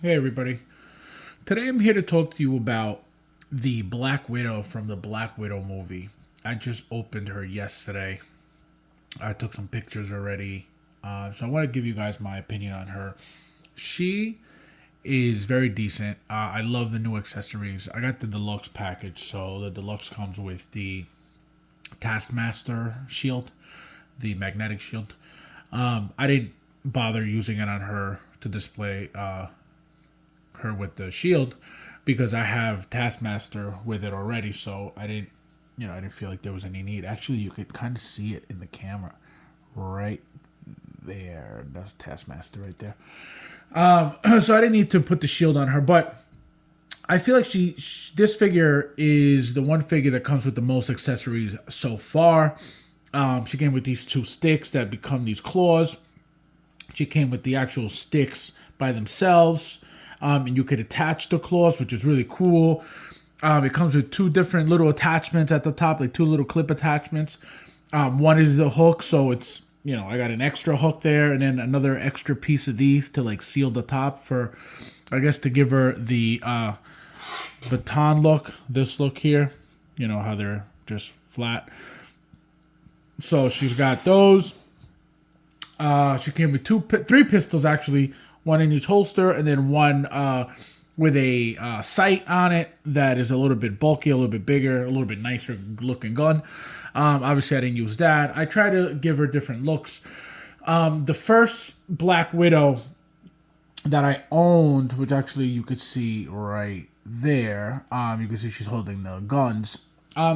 Hey everybody. Today I'm here to talk to you about the Black Widow from the Black Widow movie. I just opened her yesterday. I took some pictures already. So I want to give you guys my opinion on her. She is very decent. I love the new accessories. I got the deluxe package, so the deluxe comes with the Taskmaster shield, the magnetic shield. I didn't bother using it on her to display her with the shield because I have Taskmaster with it already, so I didn't feel like there was any need. Actually, you could kind of see it in the camera right there. That's Taskmaster right there. So I didn't need to put the shield on her, but I feel like this figure is the one figure that comes with the most accessories so far. She came with these two sticks that become these claws. She came with the actual sticks by themselves. And you could attach the claws, which is really cool. It comes with two different little attachments at the top, like two little clip attachments. One is a hook, so it's, I got an extra hook there, and then another extra piece of these to like seal the top for, I guess, to give her the baton look. This look here, how they're just flat. So she's got those. She came with three pistols actually. One in each holster, and then one with a sight on it that is a little bit bulky, a little bit bigger, a little bit nicer looking gun. Obviously, I didn't use that. I try to give her different looks. The first Black Widow that I owned, which actually you could see right there, you can see she's holding the guns.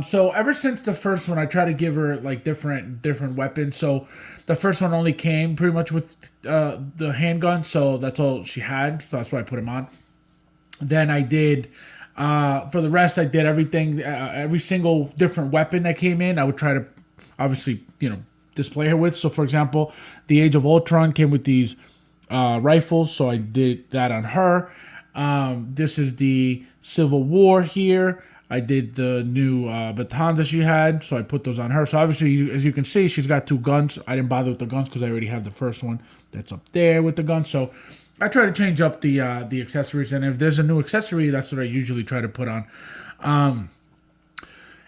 So ever since the first one, I try to give her like different weapons. So the first one only came pretty much with the handgun, so that's all she had. So that's why I put him on. Then I did for the rest. I did everything, every single different weapon that came in. I would try to obviously display her with. So for example, the Age of Ultron came with these rifles, so I did that on her. This is the Civil War here. I did the new batons that she had, so I put those on her. So obviously, as you can see, she's got two guns. I didn't bother with the guns because I already have the first one that's up there with the gun. So I try to change up the accessories, and if there's a new accessory, that's what I usually try to put on. And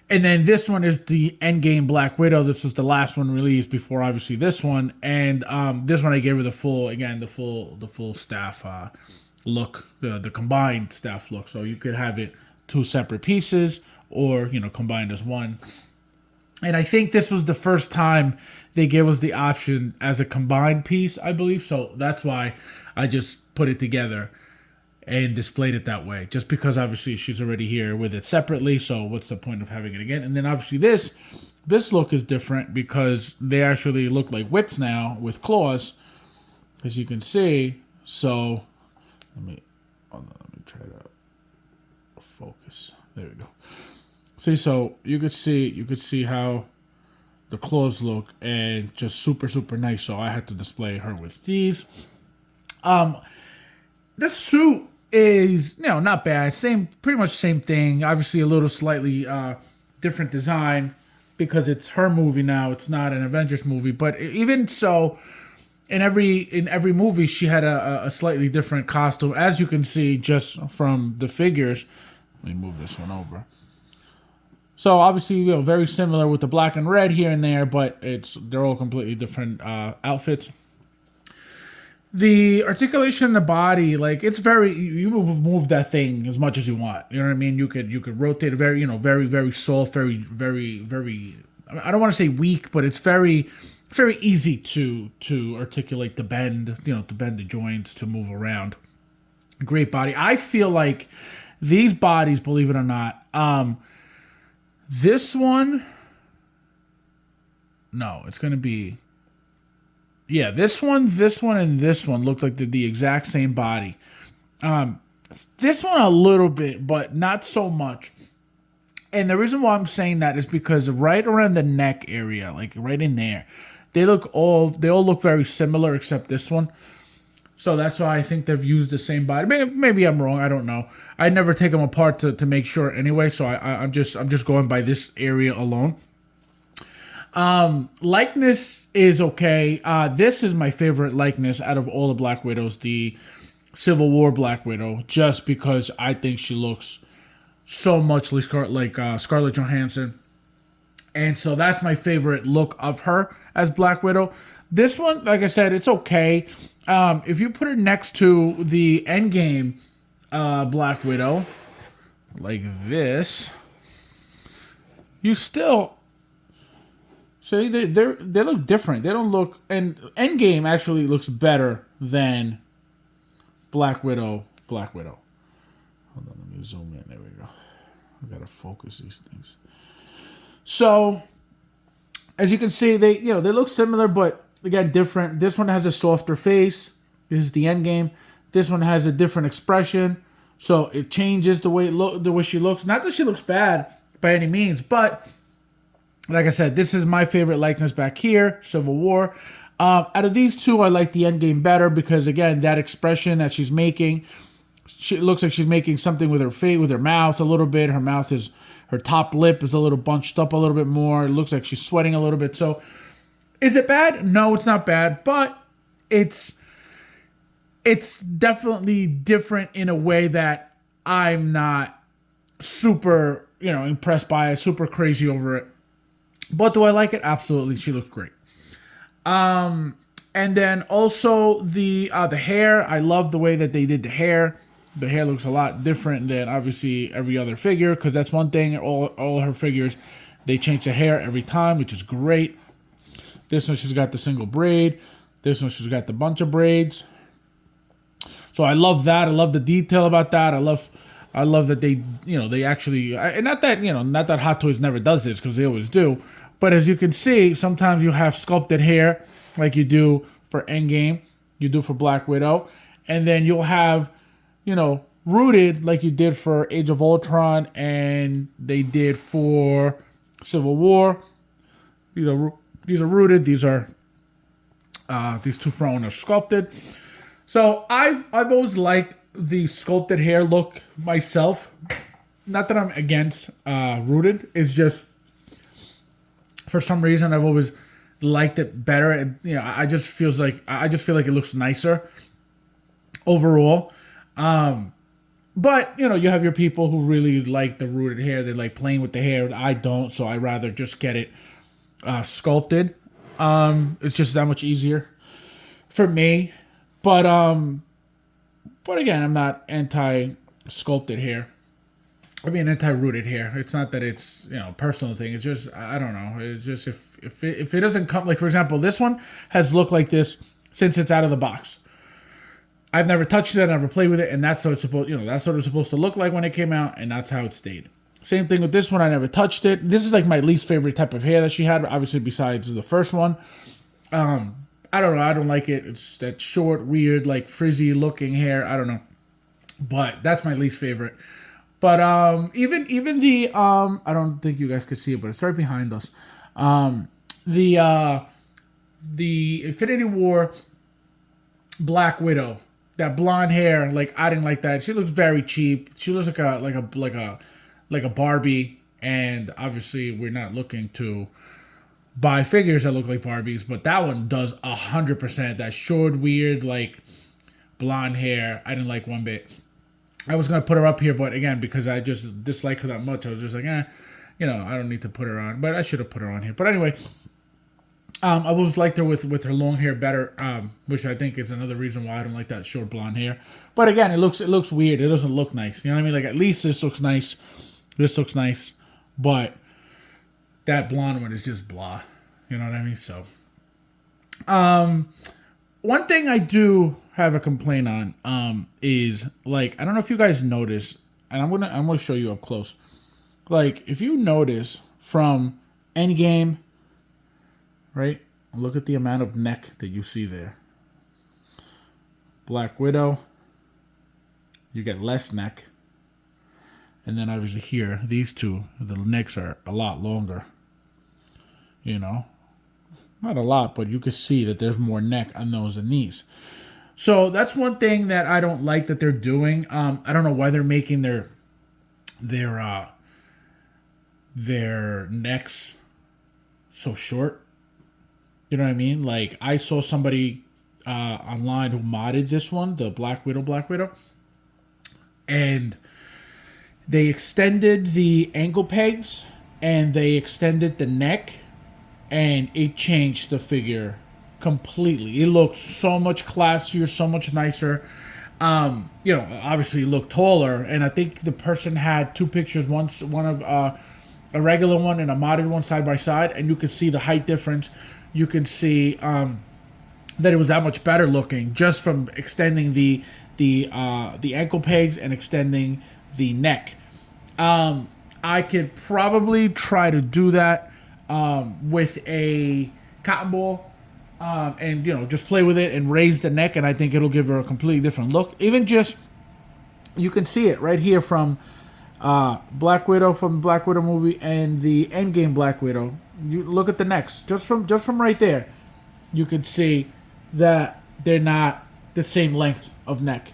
then this one is the Endgame Black Widow. This was the last one released before, obviously, this one. And this one I gave her the full staff look, the combined staff look. So you could have it two separate pieces or combined as one. And I think this was the first time they gave us the option as a combined piece, I believe. So that's why I just put it together and displayed it that way, just because obviously she's already here with it separately, so what's the point of having it again? And then obviously this look is different because they actually look like whips now with claws, as you can see. So let me try to focus. There we go. See, so you could see how the claws look, and just super nice. So I had to display her with these. This suit is not bad. Pretty much same thing. Obviously a little slightly different design because it's her movie now. It's not an Avengers movie, but even so, in every movie she had a slightly different costume, as you can see just from the figures. Let me move this one over. So obviously, very similar with the black and red here and there, but they're all completely different outfits. The articulation in the body, like it's very, you move that thing as much as you want. You know what I mean? You could rotate it very, very soft, very. I don't want to say weak, but it's very easy to articulate the bend, to bend the joints, to move around. Great body. I feel like these bodies, believe it or not, this one, no, it's going to be, yeah, this one, and this one look like they're the exact same body. This one a little bit, but not so much. And the reason why I'm saying that is because right around the neck area, like right in there, they all look very similar except this one. So that's why I think they've used the same body. Maybe I'm wrong. I don't know. I never take them apart to make sure anyway. So I'm just going by this area alone. Likeness is okay. This is my favorite likeness out of all the Black Widows. The Civil War Black Widow, just because I think she looks so much like Scarlett Johansson. And so that's my favorite look of her as Black Widow. This one, like I said, it's okay. If you put her next to the Endgame Black Widow, like this, you still see they look different. They don't look, and Endgame actually looks better than Black Widow. Black Widow. Hold on, let me zoom in. There we go. I gotta focus these things. So, as you can see, they look similar, but again different. This one has a softer face. This is the Endgame. This one has a different expression, so it changes the way the way she looks. Not that she looks bad by any means, but like I said, this is my favorite likeness back here, Civil War. Out of these two, I like the Endgame better because again, that expression that she's making, she looks like she's making something with her face, with her mouth a little bit. Her top lip is a little bunched up a little bit more. It looks like she's sweating a little bit. So, is it bad? No, it's not bad, but it's definitely different in a way that I'm not super, impressed by it, super crazy over it. But do I like it? Absolutely. She looks great. And then also the hair. I love the way that they did the hair. The hair looks a lot different than obviously every other figure, because that's one thing. All her figures, they change the hair every time, which is great. This one she's got the single braid. This one she's got the bunch of braids. So I love that. I love the detail about that. I love that they actually, and not that Hot Toys never does this, because they always do. But as you can see, sometimes you have sculpted hair like you do for Endgame, you do for Black Widow, and then you'll have, rooted like you did for Age of Ultron and they did for Civil War. These are rooted. These two thrown are sculpted. So I've always liked the sculpted hair look myself. Not that I'm against rooted. It's just for some reason I've always liked it better. And, I just feel like it looks nicer overall. But you have your people who really like the rooted hair. They like playing with the hair. I don't, so I rather just get it sculpted. It's just that much easier for me. But again, I'm not anti-sculpted hair. I mean, anti-rooted hair. It's not that it's a personal thing. It's just I don't know. It's just if it doesn't come, like for example, this one has looked like this since it's out of the box. I've never touched it. I never played with it, and that's what it's supposed. That's what it was supposed to look like when it came out, and that's how it stayed. Same thing with this one. I never touched it. This is like my least favorite type of hair that she had, obviously besides the first one. I don't know. I don't like it. It's that short, weird, like frizzy looking hair. I don't know, but that's my least favorite. But even the I don't think you guys could see it, but it's right behind us. The Infinity War Black Widow, that blonde hair, like I didn't like that. She looks very cheap. She looks like a Barbie, and obviously we're not looking to buy figures that look like Barbies, but that one does 100%. That short, weird, like blonde hair, I didn't like one bit. I was gonna put her up here, but again, because I just dislike her that much, I was just like, I don't need to put her on. But I should have put her on here. But anyway, I always liked her with her long hair better, which I think is another reason why I don't like that short blonde hair. But again, it looks weird. It doesn't look nice. You know what I mean? Like at least this looks nice. This looks nice, but that blonde one is just blah. You know what I mean? So, one thing I do have a complaint on is like I don't know if you guys notice, and I'm gonna show you up close. Like if you notice from Endgame, right? Look at the amount of neck that you see there. Black Widow, you get less neck, and then obviously here, these two, the necks are a lot longer. Not a lot, but you can see that there's more neck on those than these. So that's one thing that I don't like that they're doing. I don't know why they're making their necks so short. You know what I mean? Like I saw somebody online who modded this one, the Black Widow, and they extended the ankle pegs and they extended the neck, and it changed the figure completely. It looked so much classier, so much nicer. Obviously it looked taller, and I think the person had two pictures, one of a regular one and a modded one side by side, and you could see the height difference. You can see that it was that much better looking just from extending the ankle pegs and extending the neck. I could probably try to do that with a cotton ball, and just play with it and raise the neck, and I think it'll give her a completely different look. Even just, you can see it right here from Black Widow, from the Black Widow movie, and the Endgame Black Widow. You look at the necks just from right there. You can see that they're not the same length of neck.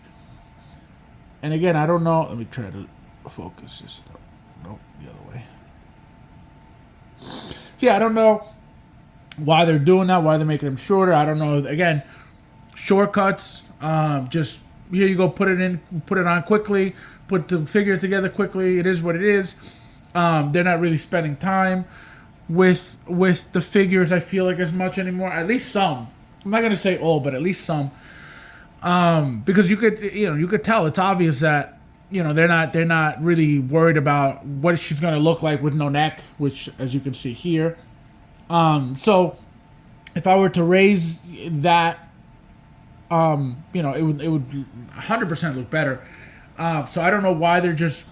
And again, I don't know. Let me try to focus this. Nope, the other way. So yeah, I don't know why they're doing that, why they're making them shorter. I don't know. Again, shortcuts. Just here you go, put it on quickly, put the figure together quickly. It is what it is. They're not really spending time with the figures, I feel like, as much anymore. At least some. I'm not gonna say all, but at least some. Because you could tell, it's obvious that they're not really worried about what she's gonna look like with no neck, which, as you can see here. So if I were to raise that, it would 100% look better. So I don't know why they're just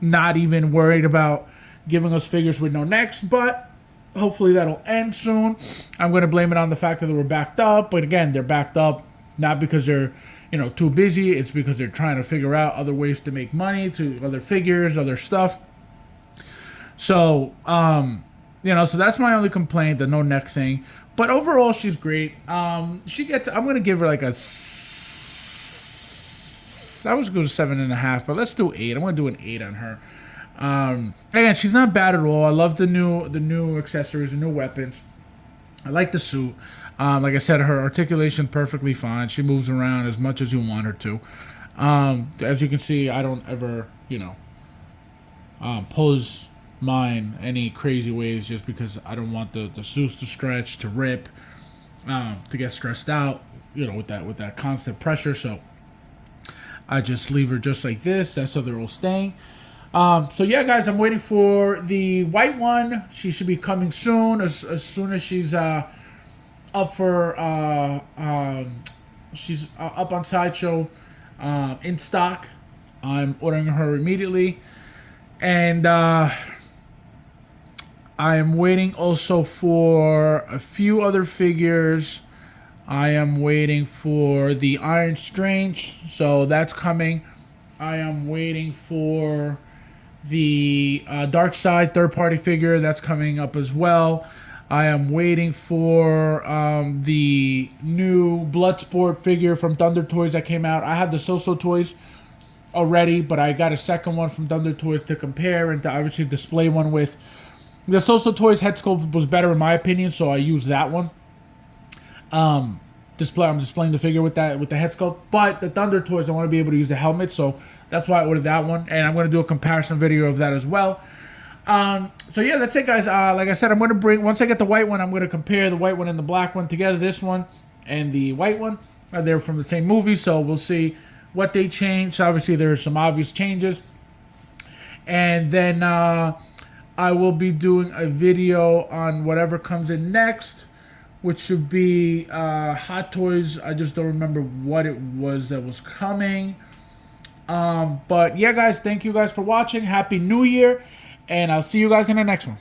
not even worried about giving us figures with no necks, but hopefully that'll end soon. I'm going to blame it on the fact that they were backed up, but again, they're backed up not because they're too busy. It's because they're trying to figure out other ways to make money, to other figures, other stuff. So so that's my only complaint, the no neck thing. But overall, she's great. I'm going to give her like I was going to 7.5, but let's do 8. I'm going to do an 8 on her. Again, she's not bad at all. I love the new accessories, the new weapons. I like the suit. Like I said, her articulation perfectly fine. She moves around as much as you want her to. As you can see, I don't ever, pose mine any crazy ways, just because I don't want the suits to stretch, to rip, to get stressed out, with that constant pressure. So I just leave her just like this. That's how they're all staying. So yeah, guys, I'm waiting for the white one. She should be coming soon. As soon as she's up for she's up on Sideshow in stock, I'm ordering her immediately. And I am waiting also for a few other figures. I am waiting for the Iron Strange, so that's coming. I am waiting for the Dark Side third-party figure. That's coming up as well. I am waiting for the new Bloodsport figure from Thunder Toys that came out. I have the So-So Toys already, but I got a second one from Thunder Toys to compare and to obviously display one with. The So-So Toys head sculpt was better in my opinion, so I used that one. I'm displaying the figure with the head sculpt, but the Thunder Toys I want to be able to use the helmet, so that's why I ordered that one, and I'm going to do a comparison video of that as well. So yeah, that's it, guys. Like I said, I'm going to once I get the white one, I'm going to compare the white one and the black one together. This one and the white one, they're from the same movie, so we'll see what they changed. Obviously, there are some obvious changes, and then I will be doing a video on whatever comes in next, which should be Hot Toys. I just don't remember what it was that was coming. But yeah, guys, thank you guys for watching. Happy New Year, and I'll see you guys in the next one.